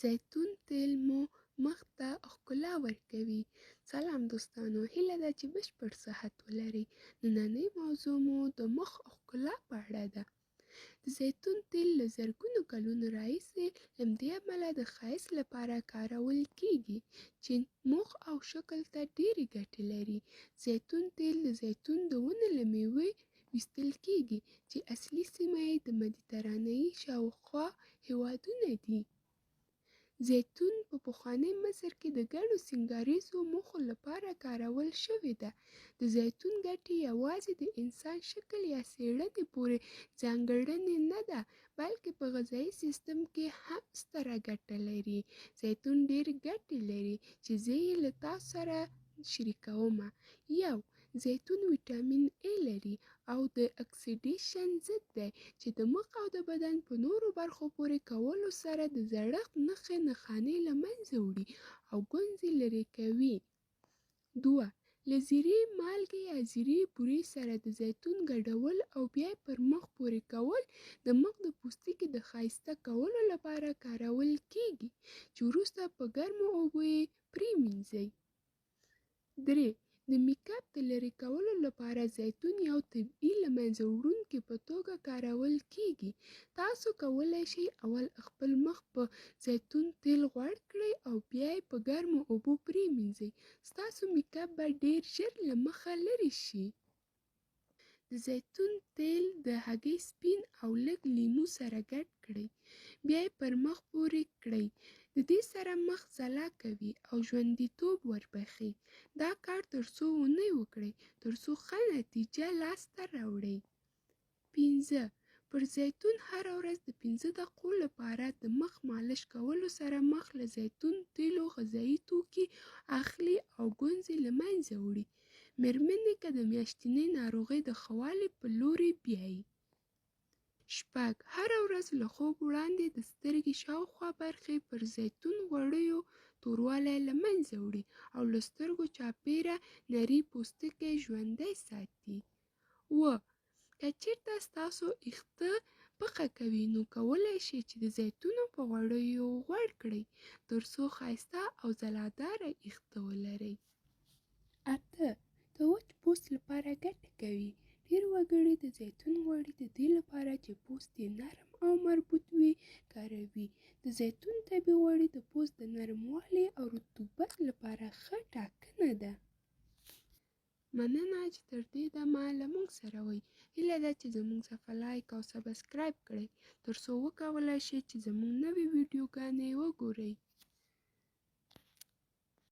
زیتون تېل مو مخ ته ښکلا ورکوي. سلام دوستانو، هیله ده چې بشپړ صحت ولرئ. نننۍ موضوع مو د مخ ښکلا په اړه ده. د زیتون تېل له زرګونو کلونو راهیسې له همدې امله د ښایست لپاره کارول کېږي چې مخ او شکل ته ډېرې ګټې لري. زیتون تېل د زیتون د ونې له میوې ویستل کېږي چې اصلي سیمه یې د مدیترانې شاوخوا هېوادونه دي. زیتون په پخواني مصر کې د ګڼو سینګاریزو موخو لپاره کارول شوی ده. د زیتون ګټې یوازې د انسان شکل یا څېړنې پورې ځانګړنې نه ده، بلکې په غذایي سیستم کې هم ستره ګټه لري. زیتون ډېر ګټې لري چې زه یې له تاسو سره شریکومه. 1. زیتون ویټامین A لري او د اکسیډیشن ضد دی چې د مخ او د بدن په نورو برخو پورې کولو سره د زړښت نښې نښانې له منځه وړي او ګونځې لرې کوي. 2. له زیرې مالګې یا زیرې بورې سره د زیتون ګډول او بیا یې پر مخ پورې کول د مخ د پوستکي د ښایسته کولو لپاره کارول کېږي چې وروسته په ګرمو اوبو یې پرېمنځئ. 3. د میک اپ د لرې کولو لپاره زیتون یو طبیعي له منځه وړونکي په توګه کارول کېږي. تاسو کولی شئ اول خپل مخ په زیتون تېل غوړ کړئ او بیا یې په ګرمو اوبو پرېمنځئ. ستاسو میک اپ به ډېر ژر له مخه لرې شي. د زیتون تېل د هګۍ سپین او لږ لیمو سره ګډ کړئ. بیا یې پر مخ پورې کړئ. د دې سره مخ ځلا کوي او ژوندیتوب وربخښي. دا کار تر څو اونۍ وکړئ تر څو ښه نتیجه لاسته راوړئ. 5. پر زیتون هره ورځ د 15 دقیقو لپاره د مخ مالش کولو سره مخ له زیتون تېلو غذایي توکي اخلي او ګونځې له منځه وړي. مېرمنې که د میاشتنۍ ناروغۍ د ښه والي په لوري بیایي. 6. هره ورځ له خوب وړاندې د سترګې شاوخوا برخې پر زیتون غوړیو توروالی له منځه وړي او له سترګو چاپېره نري پوستکی ژوندی ساتي. 7. که چېرته ستاسو ویښته پخه کوي نو کولی شئ چې د زیتونو په غوړیو غوړ کړئ تر څو ښایسته او ځلاداره ویښته ولرئ. 8. د وچ پوست لپاره ګټه کوي. ډېر وګړي د زیتون غوړي د دې لپاره چې پوست یې نرم او مربوط وي کاروي. د زیتون طبي غوړي د پوست د نرموالي او رطوبت لپاره ښه ټاکنه ده. مننه چې تر دې دمه له موږ سره وئ. هیله ده چې زموږ صفحه لایک او سبسکرایب کړئ تر څو وکولای شئ چې زموږ نوې ویډیوګانې وګورئ.